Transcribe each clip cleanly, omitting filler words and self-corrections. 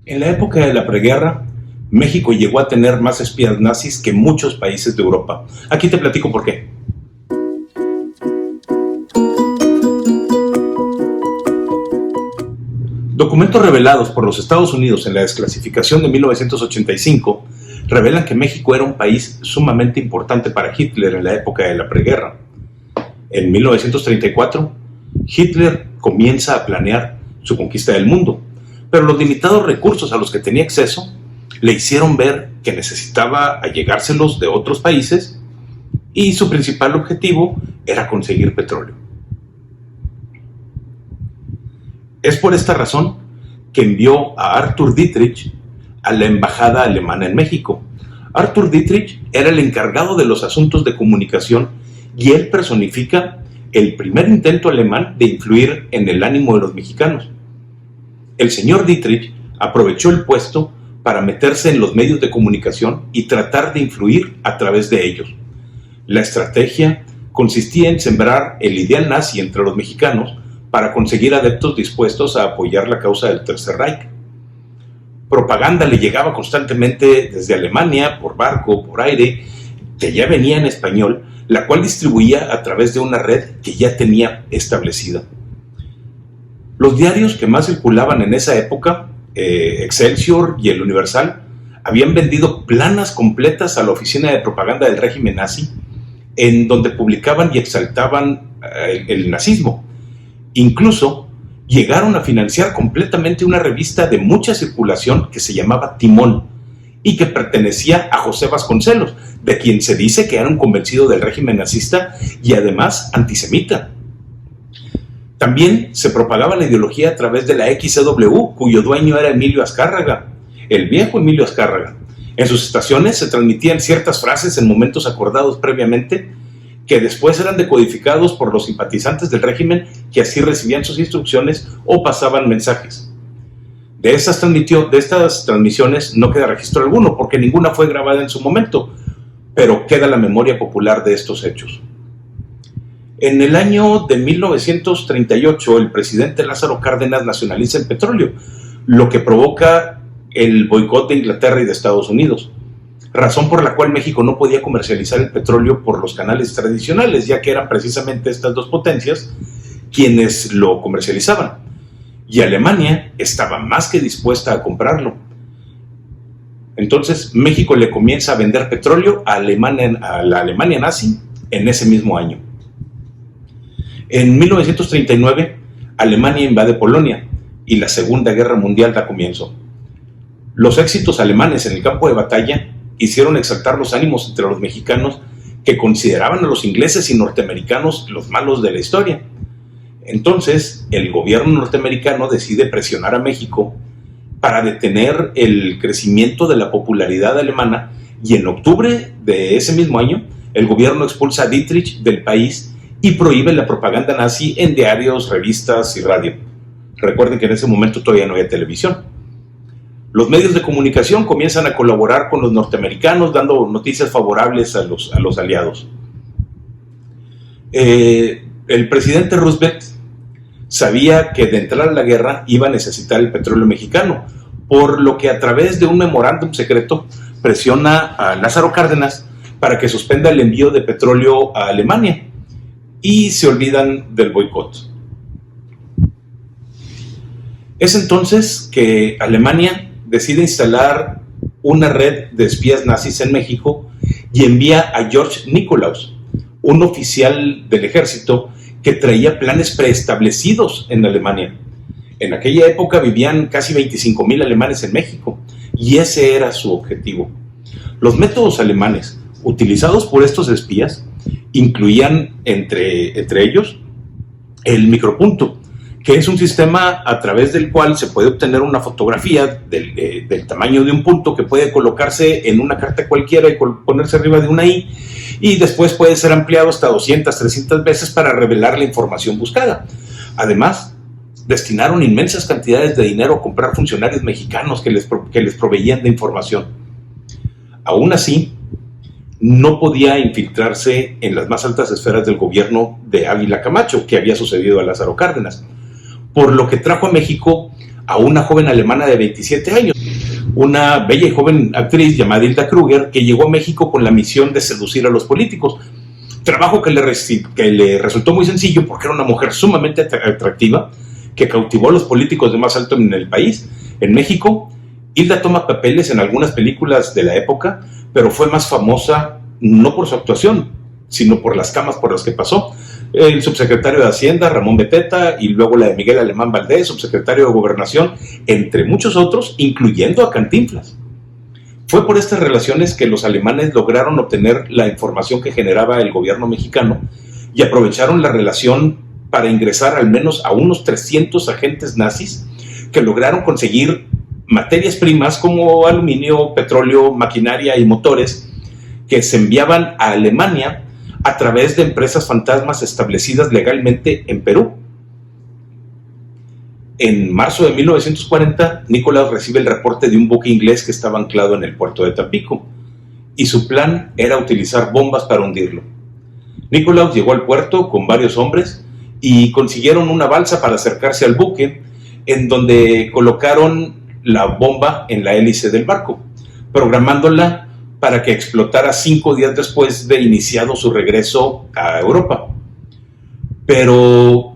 En la época de la preguerra, México llegó a tener más espías nazis que muchos países de Europa. Aquí te platico por qué. Documentos revelados por los Estados Unidos en la desclasificación de 1985 revelan que México era un país sumamente importante para Hitler en la época de la preguerra. En 1934, Hitler comienza a planear su conquista del mundo, pero los limitados recursos a los que tenía acceso le hicieron ver que necesitaba allegárselos de otros países y su principal objetivo era conseguir petróleo. Es por esta razón que envió a Arthur Dietrich a la embajada alemana en México. Arthur Dietrich era el encargado de los asuntos de comunicación y él personifica el primer intento alemán de influir en el ánimo de los mexicanos. El señor Dietrich aprovechó el puesto para meterse en los medios de comunicación y tratar de influir a través de ellos. La estrategia consistía en sembrar el ideal nazi entre los mexicanos para conseguir adeptos dispuestos a apoyar la causa del Tercer Reich. Propaganda le llegaba constantemente desde Alemania, por barco, por aire, que ya venía en español, la cual distribuía a través de una red que ya tenía establecida. Los diarios que más circulaban en esa época, Excelsior y El Universal, habían vendido planas completas a la oficina de propaganda del régimen nazi, en donde publicaban y exaltaban el nazismo. Incluso llegaron a financiar completamente una revista de mucha circulación que se llamaba Timón y que pertenecía a José Vasconcelos, de quien se dice que era un convencido del régimen nazista y además antisemita. También se propagaba la ideología a través de la XCW, cuyo dueño era Emilio Azcárraga, el viejo Emilio Azcárraga. En sus estaciones se transmitían ciertas frases en momentos acordados previamente, que después eran decodificados por los simpatizantes del régimen que así recibían sus instrucciones o pasaban mensajes. De estas transmisiones no queda registro alguno, porque ninguna fue grabada en su momento, pero queda la memoria popular de estos hechos. En el año de 1938, el presidente Lázaro Cárdenas nacionaliza el petróleo, lo que provoca el boicot de Inglaterra y de Estados Unidos, razón por la cual México no podía comercializar el petróleo por los canales tradicionales, ya que eran precisamente estas dos potencias quienes lo comercializaban, y Alemania estaba más que dispuesta a comprarlo. Entonces México le comienza a vender petróleo a la Alemania nazi en ese mismo año. En 1939, Alemania invade Polonia y la Segunda Guerra Mundial da comienzo. Los éxitos alemanes en el campo de batalla hicieron exaltar los ánimos entre los mexicanos, que consideraban a los ingleses y norteamericanos los malos de la historia. Entonces, el gobierno norteamericano decide presionar a México para detener el crecimiento de la popularidad alemana, y en octubre de ese mismo año, el gobierno expulsa a Dietrich del país y prohíbe la propaganda nazi en diarios, revistas y radio. Recuerden que en ese momento todavía no había televisión. Los medios de comunicación comienzan a colaborar con los norteamericanos, dando noticias favorables a los aliados. El presidente Roosevelt sabía que de entrar a la guerra iba a necesitar el petróleo mexicano, por lo que a través de un memorándum secreto presiona a Lázaro Cárdenas para que suspenda el envío de petróleo a Alemania, y se olvidan del boicot. Es entonces que Alemania decide instalar una red de espías nazis en México y envía a George Nikolaus, un oficial del ejército que traía planes preestablecidos en Alemania. En aquella época vivían casi 25,000 alemanes en México y ese era su objetivo. Los métodos alemanes utilizados por estos espías incluían entre ellos el micropunto, que es un sistema a través del cual se puede obtener una fotografía del tamaño de un punto, que puede colocarse en una carta cualquiera y ponerse arriba de una I, y después puede ser ampliado hasta 200, 300 veces para revelar la información buscada. Además, destinaron inmensas cantidades de dinero a comprar funcionarios mexicanos que les proveían de información. Aún así, no podía infiltrarse en las más altas esferas del gobierno de Ávila Camacho, que había sucedido a Lázaro Cárdenas, por lo que trajo a México a una joven alemana de 27 años, una bella y joven actriz llamada Hilda Kruger, que llegó a México con la misión de seducir a los políticos. Trabajo que le resultó muy sencillo porque era una mujer sumamente atractiva que cautivó a los políticos de más alto en el país. En México, Hilda toma papeles en algunas películas de la época, pero fue más famosa no por su actuación, sino por las camas por las que pasó. El subsecretario de Hacienda, Ramón Beteta, y luego la de Miguel Alemán Valdés, subsecretario de Gobernación, entre muchos otros, incluyendo a Cantinflas. Fue por estas relaciones que los alemanes lograron obtener la información que generaba el gobierno mexicano y aprovecharon la relación para ingresar al menos a unos 300 agentes nazis que lograron conseguir materias primas como aluminio, petróleo, maquinaria y motores que se enviaban a Alemania a través de empresas fantasmas establecidas legalmente en Perú. En marzo de 1940, Nikolaus recibe el reporte de un buque inglés que estaba anclado en el puerto de Tampico, y su plan era utilizar bombas para hundirlo. Nikolaus llegó al puerto con varios hombres y consiguieron una balsa para acercarse al buque, en donde colocaron la bomba en la hélice del barco, programándola para que explotara 5 días después de iniciado su regreso a Europa. Pero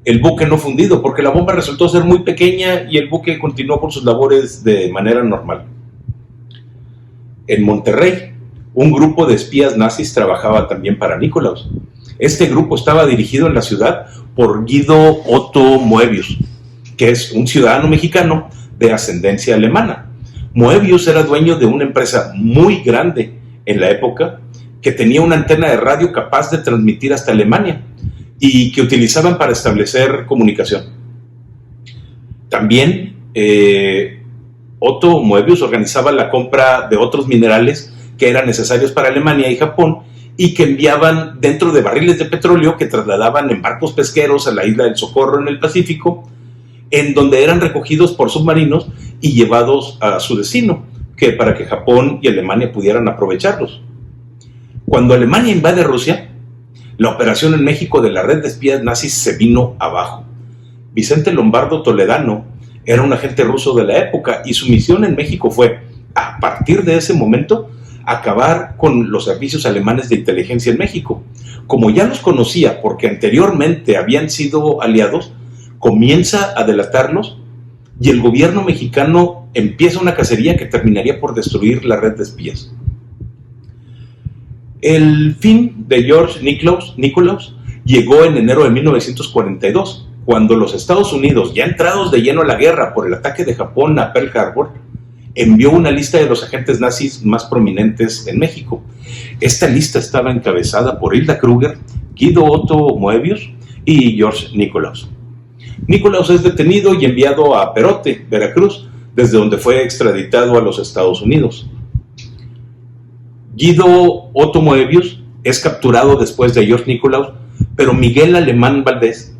el buque no fue hundido porque la bomba resultó ser muy pequeña y el buque continuó con sus labores de manera normal. En Monterrey, un grupo de espías nazis trabajaba también para Nikolaus. Este grupo estaba dirigido en la ciudad por Guido Otto Moebius, que es un ciudadano mexicano de ascendencia alemana. Moebius era dueño de una empresa muy grande en la época que tenía una antena de radio capaz de transmitir hasta Alemania y que utilizaban para establecer comunicación. También Otto Moebius organizaba la compra de otros minerales que eran necesarios para Alemania y Japón y que enviaban dentro de barriles de petróleo que trasladaban en barcos pesqueros a la isla del Socorro en el Pacífico, en donde eran recogidos por submarinos y llevados a su destino, para que Japón y Alemania pudieran aprovecharlos. Cuando Alemania invade Rusia, la operación en México de la red de espías nazis se vino abajo. Vicente Lombardo Toledano era un agente ruso de la época y su misión en México fue, a partir de ese momento, acabar con los servicios alemanes de inteligencia en México. Como ya los conocía porque anteriormente habían sido aliados, comienza a delatarlos y el gobierno mexicano empieza una cacería que terminaría por destruir la red de espías. El fin de George Nikolaus llegó en enero de 1942, cuando los Estados Unidos, ya entrados de lleno a la guerra por el ataque de Japón a Pearl Harbor, envió una lista de los agentes nazis más prominentes en México. Esta lista estaba encabezada por Hilda Kruger, Guido Otto Moebius y George Nikolaus. Nikolaus es detenido y enviado a Perote, Veracruz, desde donde fue extraditado a los Estados Unidos. Guido Otto Moebius es capturado después de George Nikolaus, pero Miguel Alemán Valdés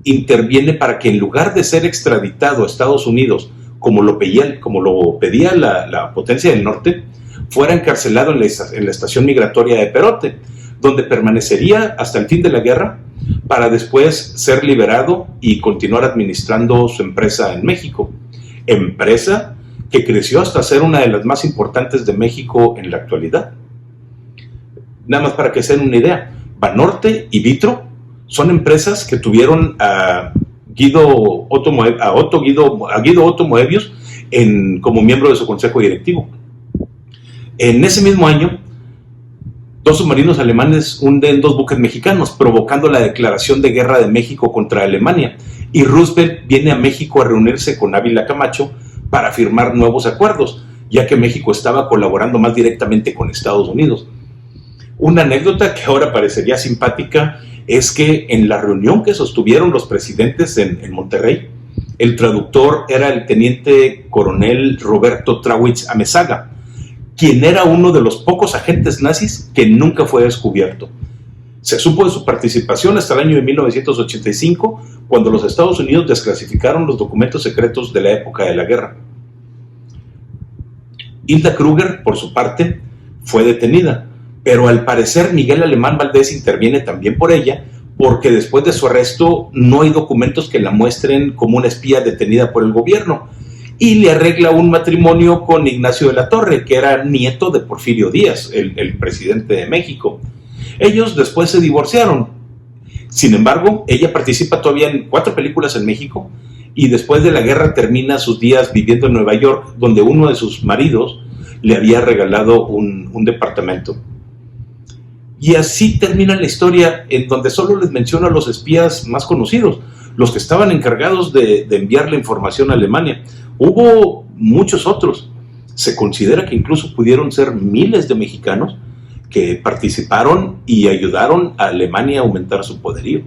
interviene para que en lugar de ser extraditado a Estados Unidos, como lo pedía la potencia del norte, fuera encarcelado en la estación migratoria de Perote, donde permanecería hasta el fin de la guerra, para después ser liberado y continuar administrando su empresa en México. Empresa que creció hasta ser una de las más importantes de México en la actualidad. Nada más para que se den una idea, Banorte y Vitro son empresas que tuvieron a Guido Otto Moebius como miembro de su consejo directivo. En ese mismo año, 2 submarinos alemanes hunden 2 buques mexicanos, provocando la declaración de guerra de México contra Alemania, y Roosevelt viene a México a reunirse con Ávila Camacho para firmar nuevos acuerdos, ya que México estaba colaborando más directamente con Estados Unidos. Una anécdota que ahora parecería simpática es que en la reunión que sostuvieron los presidentes en Monterrey, el traductor era el teniente coronel Roberto Trawitz Amezaga, quien era uno de los pocos agentes nazis que nunca fue descubierto. Se supo de su participación hasta el año de 1985, cuando los Estados Unidos desclasificaron los documentos secretos de la época de la guerra. Hilda Kruger, por su parte, fue detenida, pero al parecer Miguel Alemán Valdés interviene también por ella, porque después de su arresto no hay documentos que la muestren como una espía detenida por el gobierno, y le arregla un matrimonio con Ignacio de la Torre, que era nieto de Porfirio Díaz, el presidente de México. Ellos después se divorciaron. Sin embargo, ella participa todavía en 4 películas en México, y después de la guerra termina sus días viviendo en Nueva York, donde uno de sus maridos le había regalado un departamento. Y así termina la historia, en donde solo les menciono a los espías más conocidos, los que estaban encargados de enviar la información a Alemania. Hubo muchos otros. Se considera que incluso pudieron ser miles de mexicanos que participaron y ayudaron a Alemania a aumentar su poderío.